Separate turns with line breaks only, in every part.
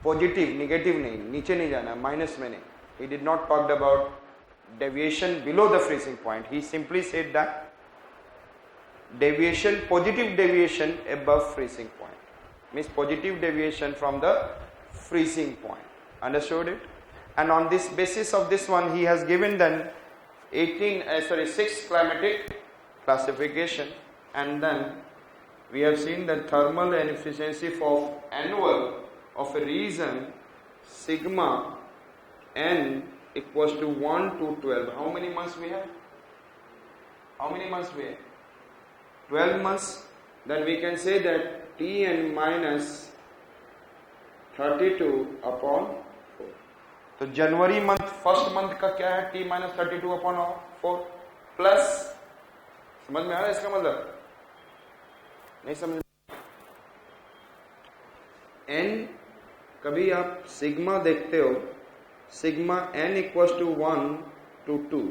Positive, negative नहीं, नीचे नहीं जाना, माइनस में नहीं. He did not talk about deviation below the freezing point. He simply said that deviation, positive deviation above freezing point, means positive deviation from the freezing point. Understood it? And on this basis of this one, he has given then 6 climatic classification, and then we have seen the thermal efficiency for annual of a region sigma n equals to 1 to 12. How many months we have? How many months we have? 12 months. Then we can say that Tn minus 32 upon 4. तो जनवरी month, first month का क्या है? T minus 32 upon 4 plus, समझ में आ रहा है इसका मतलब? नहीं समझ? n कभी आप सिग्मा देखते हो, sigma n equals to 1 to 2,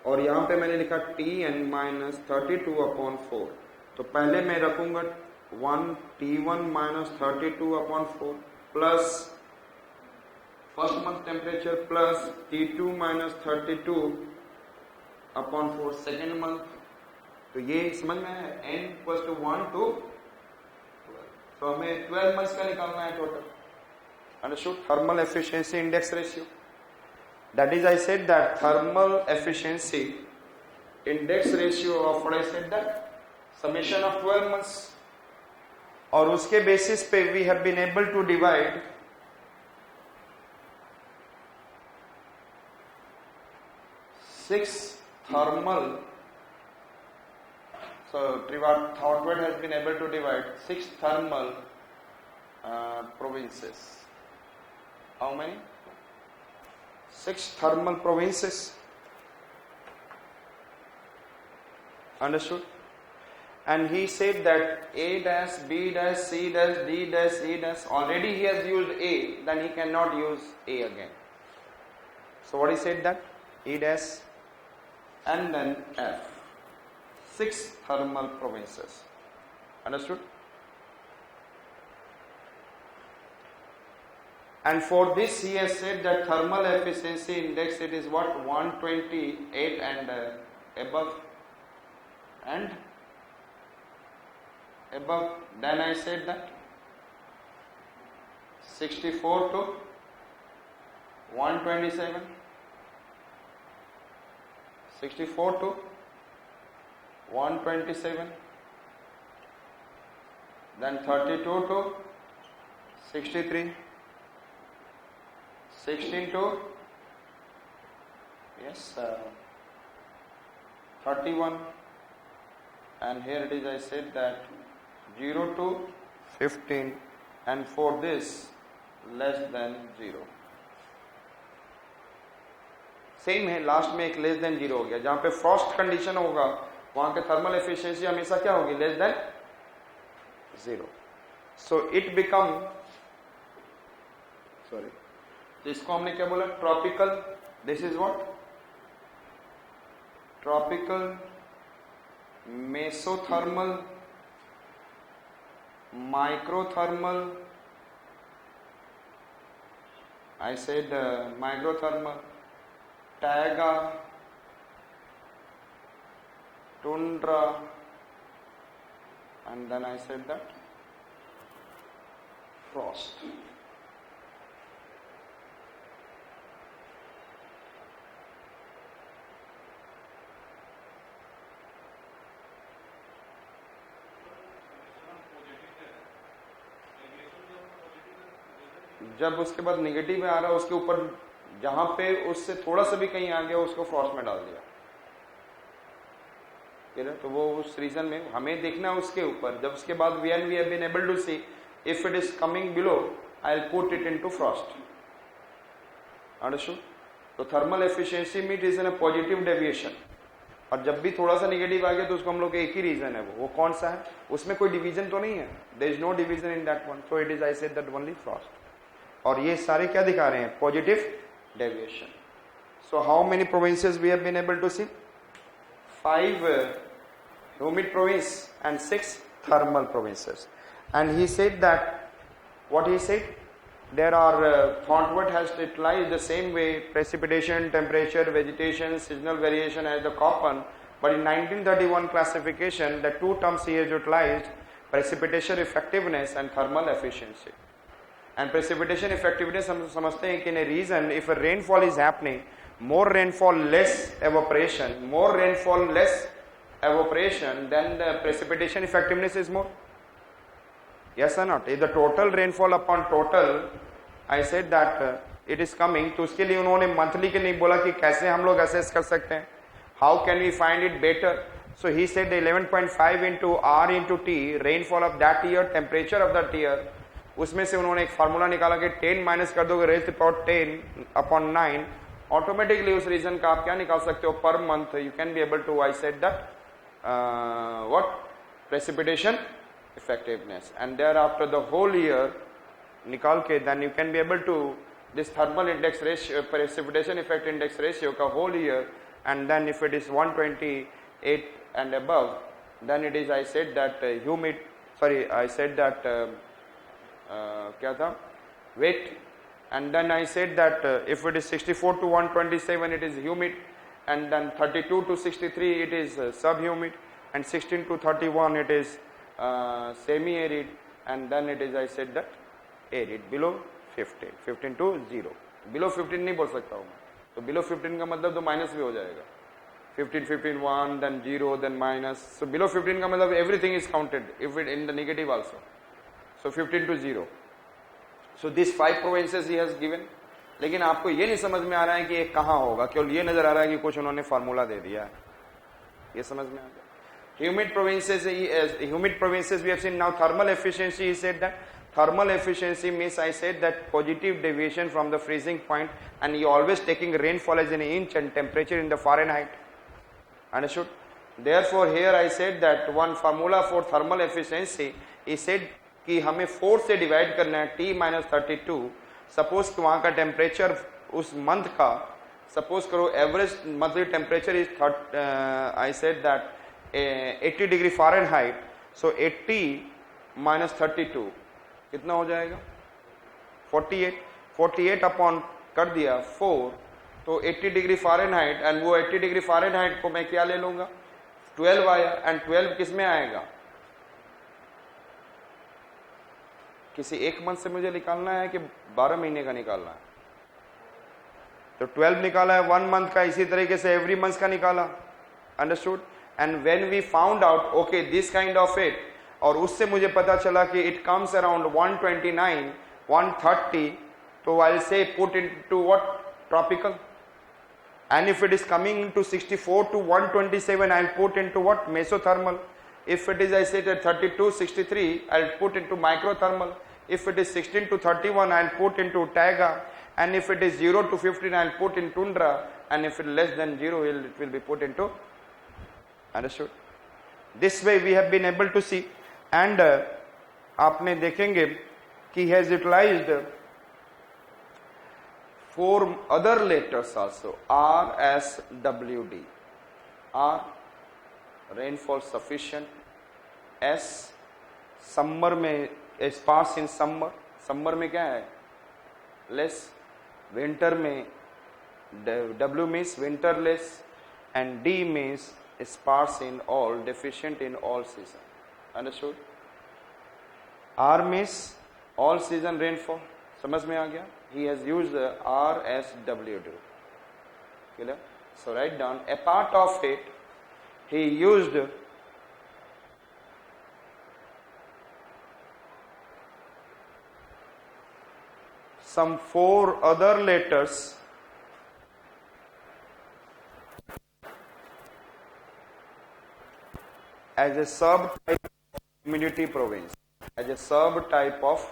और यहां पे मैंने लिखा Tn minus 32 upon 4. तो पहले मैं रखूंगा T1 minus 32 upon 4 plus first month temperature plus T2 minus 32 upon 4 second month. तो ये समझ में है, n equals to 1 to 12. तो हमें 12 मंथ्स का निकालना है total. Understood? Thermal efficiency index ratio. That is, I said that thermal efficiency index ratio of what I said that summation of 12 months. और उसके बेसिस पे we have been able to divide six thermal. So Thorndike has been able to divide 6 thermal provinces. How many? 6 thermal provinces. Understood? And he said that A dash, B dash, C dash, D dash, E dash. Already he has used A, then he cannot use A again. So what he said that? E dash and then F. 6 thermal provinces. Understood? And for this he has said that thermal efficiency index, it is what? 128 and above. And above, then I said that 64 to 127. 64 to 127, then 32 to 63, 16 to 31, and here it is, I said that 0 to 15, and for this less than 0. Same है, last में एक less than 0 हो गया. जहां पे Frost condition होगा वहां के थर्मल एफिशिएंसी हमेशा क्या होगी? Less than 0. So it become, sorry, तो इसको हमने क्या बोला? Tropical. This is what? Tropical mesothermal, microthermal, I said microthermal, taiga, tundra, and then I said that frost. जब उसके बाद नेगेटिव में आ रहा है, उसके ऊपर जहां पे उससे थोड़ा सा भी कहीं आ गया उसको फ्रॉस्ट में डाल दिया. तो वो उस रीजन में हमें देखना है उसके ऊपर. जब उसके बाद we have been able to see if it is coming below, I will put it into frost. Understood? तो thermal efficiency meet is in a positive deviation, और जब भी थोड़ा सा नेगेटिव आ गया तो उसको हम लोग एक ही रीजन है. वो कौन सा है? उसमें कोई डिवीजन तो नहीं है. There is no division in that one. So it is, I said that only frost. और ये सारे क्या दिखा रहे हैं? Positive deviation. So how many provinces we have been able to see? 5 humid province and 6 thermal provinces. And he said that, what he said? there are Thorndike has utilized the same way precipitation, temperature, vegetation, seasonal variation as the Köppen, but in 1931 classification the two terms he has utilized, precipitation effectiveness and thermal efficiency. And precipitation effectiveness हम समझते हैं कि in a region if a rainfall is happening, more rainfall less evaporation, more rainfall less evaporation, then the precipitation effectiveness is more. Yes or not? If the total rainfall upon total, I said that it is coming, तो उसके लिए उन्होंने monthly के लिए बोला कि कैसे हम लोग assess कर सकते हैं, how can we find it better? So he said the 11.5 into R into T, rainfall of that year, temperature of that year, उसमें से उन्होंने एक फार्मूला निकाला कि 10 माइनस कर दोगे raise to power 10 upon 9, automatically उस रीजन का आप क्या निकाल सकते हो per month, you can be able to, I said that what precipitation effectiveness, and thereafter the whole year निकाल के then you can be able to this thermal index ratio, precipitation effect index ratio का whole year, and then if it is 128 and above, then it is, I said that humid, sorry I said that क्या था wet, and then I said that if it is 64 to 127 it is humid, and then 32 to 63 it is subhumid, and 16 to 31 it is semi-arid, and then it is, I said that arid below 15, 15 to 0, below 15 नहीं बोल सकता हूँ मैं, तो below 15 का मतलब तो minus भी हो जाएगा, 15, 15, 1, then 0, then minus, so below 15 का मतलब everything is counted, if it in the negative also, so 15 to 0, so these 5 provinces he has given, लेकिन आपको ये नहीं समझ में आ रहा है कि ये कहाँ होगा, केवल ये नजर आ रहा है कि कुछ उन्होंने फार्मूला दे दिया है, ये समझ में आ गया. Humid provinces we have seen. Now thermal efficiency, he said that thermal efficiency means, I said that positive deviation from the freezing point, and you always taking rainfall as an inch and temperature in the Fahrenheit. Understood? Therefore here I said that one formula for thermal efficiency, he said कि हमें 4 से divide करना है T minus 32. Suppose कि वहाँ का temperature उस month का, सपोज करो average monthly temperature is I said that 80 degree Fahrenheit, so 80 minus 32 कितना हो जाएगा 48, 48 अपॉन कर दिया 4, तो 80 डिग्री फ़ारेनहाइट, एंड वो 80 डिग्री फ़ारेनहाइट को मैं क्या ले लूंगा 12 आया, एंड 12 किस में आएगा, किसी एक मंथ से मुझे निकालना है कि 12 महीने का निकालना है, तो 12 निकाला है 1 मंथ का, इसी तरीके से एवरी मंथ का निकाला. Understood? And when we found out okay this kind of it, और उससे मुझे पता चला कि इट कम्स अराउंड 129, 130, तो I say put into what tropical, and if it is coming into 64 to 127 I put into what mesothermal. If it is, I said at 32, 63, I'll put into microthermal. If it is 16 to 31, I'll put into taiga. And if it is 0 to 15, I'll put in tundra. And if it is less than 0, it will be put into. Understood? This way we have been able to see. And आपने देखेंगे कि he has utilized 4 other letters also. R, S, W, D. R, rainfall sufficient. S, summer में sparse in summer, summer में क्या है less, winter में W means winterless, and D means sparse in all, deficient in all season. Understood? R means all season rainfall, समझ में आ गया. He has used R, S, W, D. Clear? So write down a part of it. He used some 4 other letters as a subtype of humidity province, as a subtype of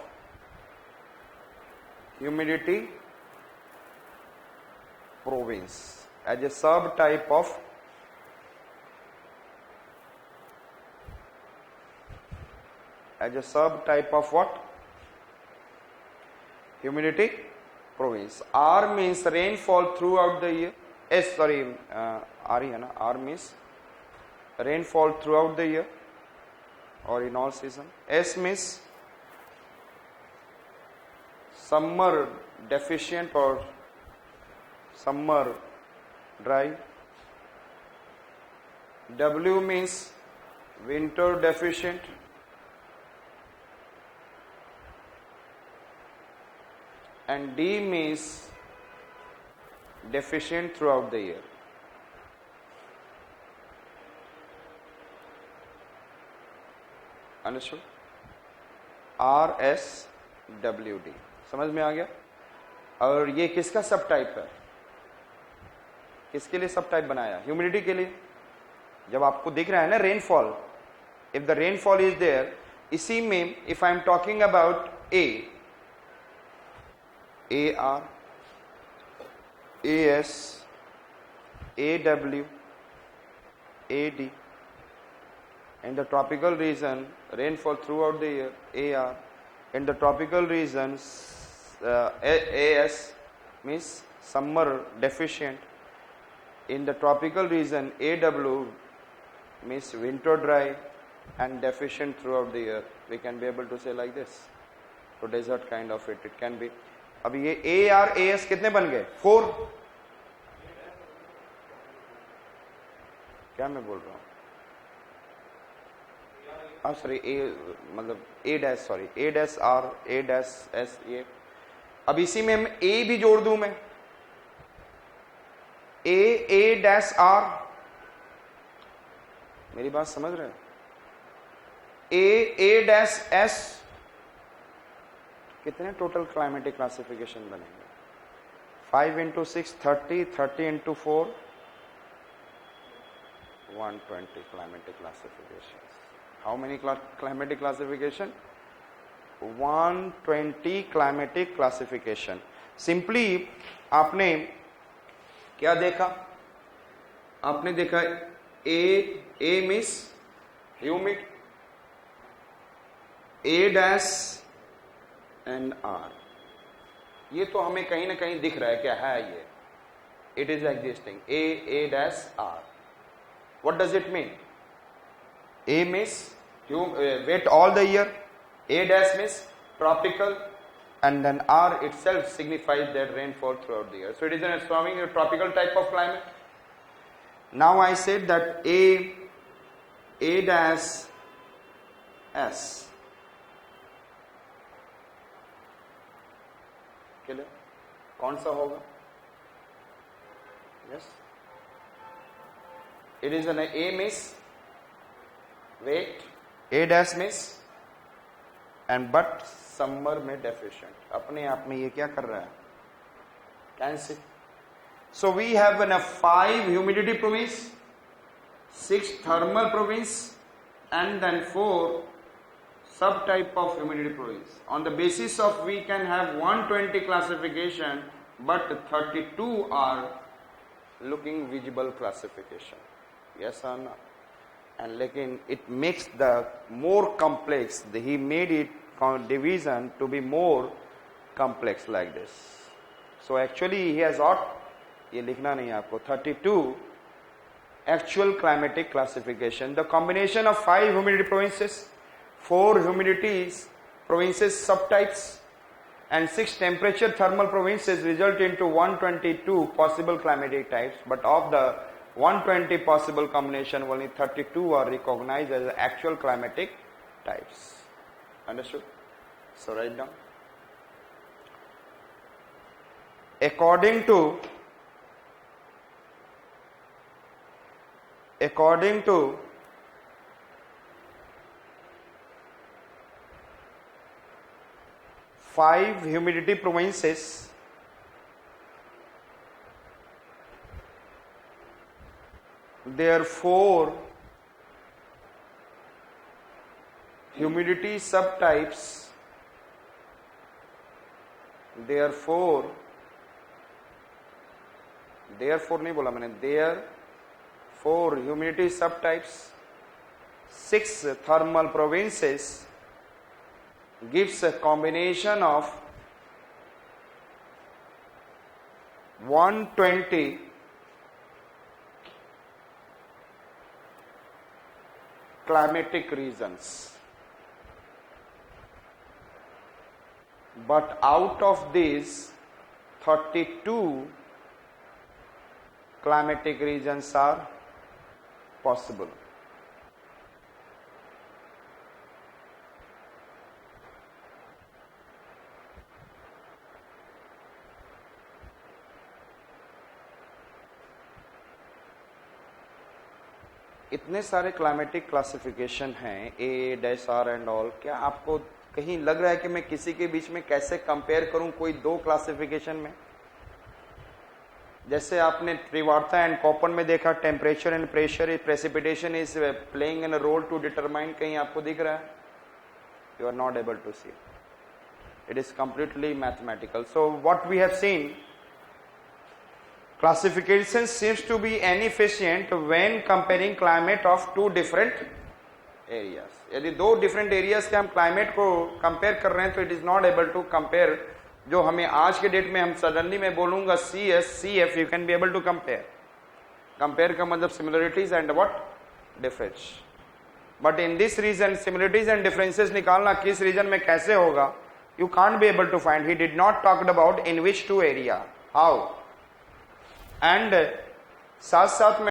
humidity province, as a subtype of what? Humidity province. R means rainfall throughout the year. R है ना. R means rainfall throughout the year or in all season. S means summer deficient or summer dry. W means winter deficient. And D means deficient throughout the year. Understood? RSWD समझ में आ गया? और ये किसका सब टाइप है? किसके लिए सब टाइप बनाया? ह्यूमिडिटी के लिए. जब आपको दिख रहा है ना rainfall, if the rainfall is there, इसी में if I am talking about a AR, AS, AW, AD. In the tropical region, rainfall throughout the year, AR. In the tropical regions, AS means summer deficient. In the tropical region, AW means winter dry and deficient throughout the year. We can be able to say like this. So desert kind of it can be. अभी ये AR AS कितने बन गए? 4. क्या मैं बोल रहा हूं? सॉरी मतलब A dash, sorry A dash R, A dash S. ये अब इसी में हम A भी जोड़ दूं मैं, A डैश R. मेरी बात समझ रहे हैं? A dash S. कितने टोटल क्लाइमेटिक क्लासिफिकेशन बनेंगे? 5 into 6 30, 30 into 4 120 climatic classifications. How many climatic classification? 120 climatic classification. Simply आपने क्या देखा? आपने देखा A means humid, A dash and R. ये तो हमें कहीं ना कहीं दिख रहा है क्या है ये. It is existing. A dash R. What does it mean? A means wet all the year, A dash means tropical, and then R itself signifies that rainfall throughout the year. So it is an assuming a tropical type of climate. Now I said that A dash S. क्लियर? कौन सा होगा? Yes, it is an A miss wet, A dash miss and but summer में deficient. अपने आप में ये क्या कर रहा है? Cancel. So we have an 5 humidity province, 6 thermal province and then 4 subtype of humidity province. On the basis of we can have 120 classification, but 32 are looking visible classification. Yes or no? And lekin it makes the more complex. He made it division to be more complex like this. So actually he has got, ये लिखना नहीं है आपको, 32 actual climatic classification. The combination of 5 humidity provinces, 4 humidities provinces subtypes, and 6 temperature thermal provinces result into 122 possible climatic types. But of the 120 possible combination, only 32 are recognized as actual climatic types. Understood? So write down. According to 5 humidity provinces, there are 4 humidity subtypes, therefore नहीं बोला मैंने, there 4 humidity subtypes, 6 thermal provinces gives a combination of 120 climatic regions. but out of these 32 climatic regions are possible. इतने सारे climatic classification हैं, ए dash are and all, क्या आपको कहीं लग रहा है कि मैं किसी के बीच में कैसे कंपेयर करूं कोई दो क्लासिफिकेशन में? जैसे आपने त्रिवार्ता एंड कॉपन में देखा, temperature and pressure, precipitation is playing an role to determine, कहीं आपको दिख रहा है? You are not able to see, it is completely mathematical. So what we have seen, classification seems to be inefficient when comparing climate of two different areas. यदि दो different areas के हम climate को compare कर रहे हैं तो it is not able to compare. जो हमें आज के डेट में हम सडनली मैं बोलूंगा CS, CF, you can be able to compare. Compare का मतलब similarities and what difference. But in this region similarities and differences निकालना किस region में कैसे होगा, you can't be able to find. He did not talk about in which two area, how. And साथ साथ में